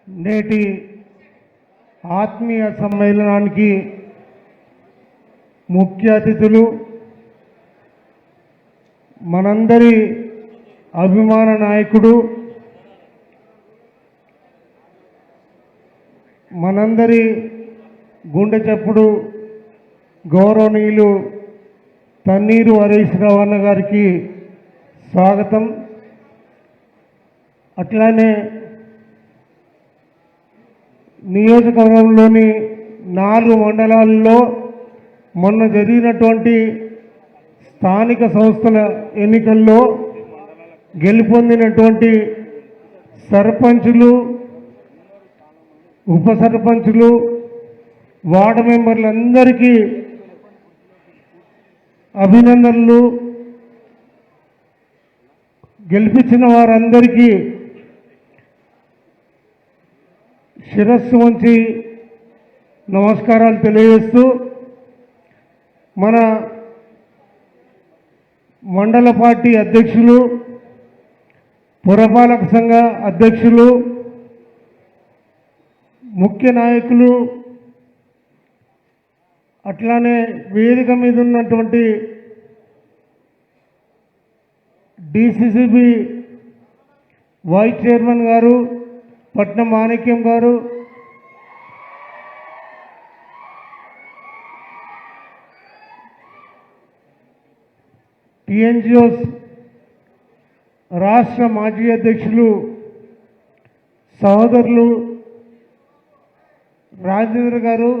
నేటి ఆత్మీయ సమ్మేళనానికి ముఖ్య అతిథులు మనందరి అభిమాన నాయకుడు, మనందరి గుండె చప్పుడు గౌరవనీయులు తన్నీరు హరీష్ రావు అన్న గారికి స్వాగతం. అట్లానే నియోజకవర్గంలోని 4 మండలాల్లో మొన్న జరిగినటువంటి స్థానిక సంస్థల ఎన్నికల్లో గెలుపొందినటువంటి సర్పంచులు, ఉప సర్పంచులు, వార్డు మెంబర్లందరికీ అభినందనలు. గెలిపించిన వారందరికీ శిరస్సు వంచి నమస్కారాలు తెలియజేస్తూ, మన మండల పార్టీ అధ్యక్షులు, పురపాలక సంఘ అధ్యక్షులు, ముఖ్య నాయకులు, అట్లానే వేదిక మీద ఉన్నటువంటి డిసిసిబి వైస్ చైర్మన్ గారు పట్నం మాణిక్యం గారు, టిఎన్జిఓస్ రాష్ట్ర మాజీ అధ్యక్షులు సహోదరులు రాజేంద్ర గారు,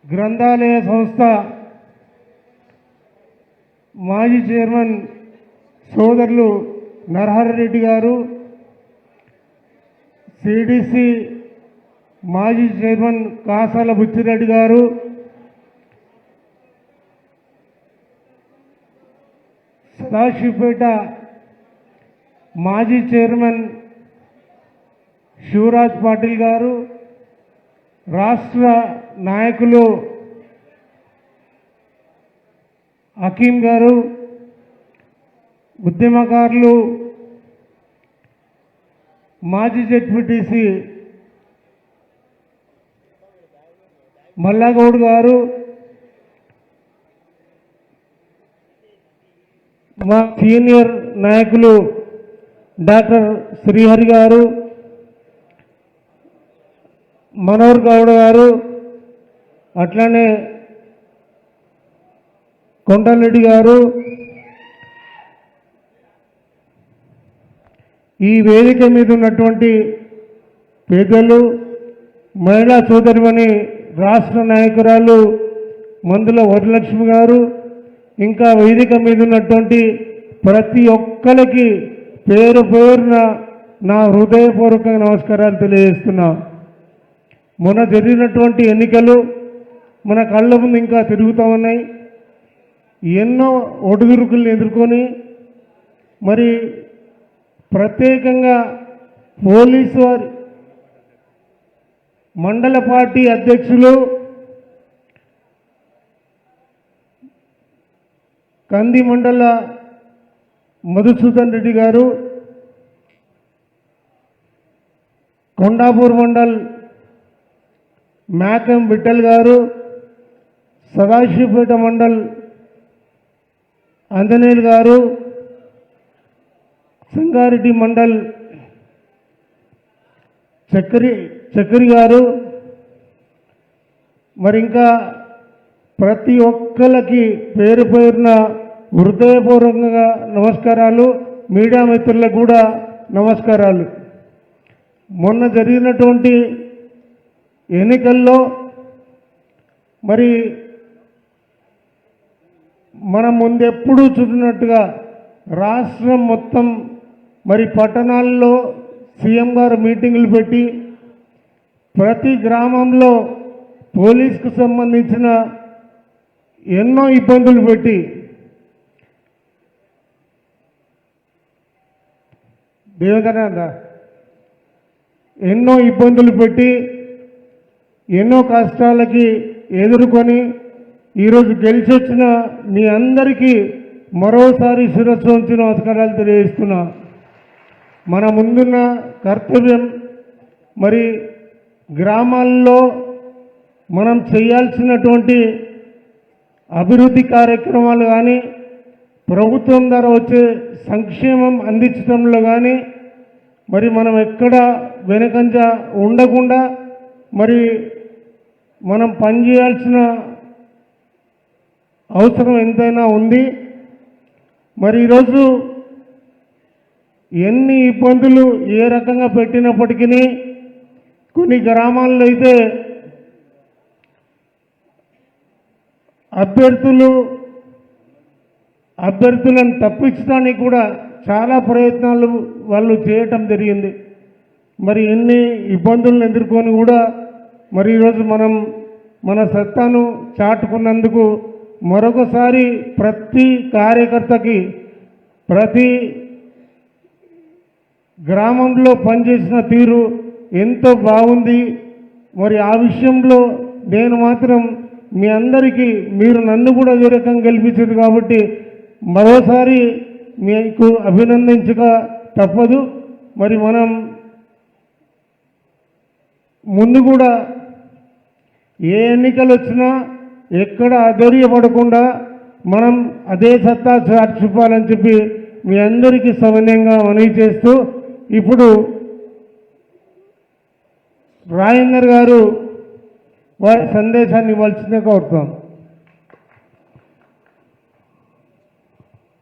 గ్రంథాలయ సంస్థ మాజీ చైర్మన్ సోదరులు నరహరెడ్డి గారు, సిడిసి మాజీ చైర్మన్ కాసాల బుచ్చిరెడ్డి గారు, సదాశివపేట మాజీ చైర్మన్ శివరాజ్ పాటిల్ గారు, రాష్ట్ర నాయకులు హకీం గారు, ఉద్యమకారులు మాజీ జెడ్పీటీసీ మల్లాగౌడ్ గారు, మా సీనియర్ నాయకులు డాక్టర్ శ్రీహరి గారు, మనోహర్ గౌడ్ గారు, అట్లానే కొండలరెడ్డి గారు, ఈ వేదిక మీద ఉన్నటువంటి పెద్దలు, మహిళా సోదరిమణి రాష్ట్ర నాయకురాలు మందుల వరలక్ష్మి గారు, ఇంకా వేదిక మీద ఉన్నటువంటి ప్రతి ఒక్కరికి పేరు పేరున నా హృదయపూర్వక నమస్కారాలు తెలియజేస్తున్నా. మొన్న జరిగినటువంటి ఎన్నికలు మన కళ్ళ ముందు ఇంకా తిరుగుతూ ఉన్నాయి. ఎన్నో ఒడిదుడుకులను ఎదుర్కొని మరి ప్రత్యేకంగా పోలీసు వారి మండల పార్టీ అధ్యక్షులు కంది మండల మధుసూదన్ రెడ్డి గారు, కొండాపూర్ మండల్ మేకం విఠల్ గారు, సదాశివపేట మండల్ అంజనేయులు గారు, సంగారెడ్డి మండల్ చక్రి గారు, మరి ఇంకా ప్రతి ఒక్కరికి పేరు పేరున హృదయపూర్వకంగా నమస్కారాలు. మీడియా మిత్రులకు కూడా నమస్కారాలు. మొన్న జరిగినటువంటి ఎన్నికల్లో మరి మనం ముందెప్పుడూ చూసినట్టుగా రాష్ట్రం మొత్తం మరి పట్టణాల్లో సీఎం గారు మీటింగులు పెట్టి ప్రతి గ్రామంలో పోలీసుకు సంబంధించిన ఎన్నో ఇబ్బందులు పెట్టి ఎన్నో ఇబ్బందులు పెట్టి ఎన్నో కష్టాలకి ఎదుర్కొని ఈరోజు గెలిచొచ్చిన మీ అందరికీ మరోసారి శిరస్సు వంచి నమస్కారాలు తెలియజేస్తున్నా. మన ముందున్న కర్తవ్యం మరి గ్రామాల్లో మనం చేయాల్సినటువంటి అభివృద్ధి కార్యక్రమాలు కానీ ప్రభుత్వం ద్వారా వచ్చే సంక్షేమం అందించడంలో కానీ మరి మనం ఎక్కడ వెనకంజ ఉండకుండా మరి మనం పనిచేయాల్సిన అవసరం ఎంతైనా ఉంది. మరి ఈరోజు ఎన్ని ఇబ్బందులు ఏ రకంగా పెట్టినప్పటికీ కొన్ని గ్రామాల్లో అయితే అభ్యర్థులను తప్పించడానికి కూడా చాలా ప్రయత్నాలు వాళ్ళు చేయటం జరిగింది. మరి ఎన్ని ఇబ్బందులను ఎదుర్కొని కూడా మరి ఈరోజు మనం మన సత్తాను చాటుకున్నందుకు మరొకసారి ప్రతి కార్యకర్తకి ప్రతి గ్రామంలో పనిచేసిన తీరు ఎంతో బాగుంది. మరి ఆ విషయంలో నేను మాత్రం మీ అందరికీ మీరు నన్ను కూడా ఏ రకంగా గెలిపించారు కాబట్టి మరోసారి మీకు అభినందించక తప్పదు. మరి మనం ముందు కూడా ఏ ఎన్నికలు వచ్చినా ఎక్కడ అధైర్యపడకుండా మనం అదే సత్తా చూపాలని చెప్పి మీ అందరికీ సవినయంగా మనవి చేస్తూ ఇప్పుడు రాజేందర్ గారు వారి సందేశాన్ని ఇవ్వాల్సిందిగా కోరుతాం.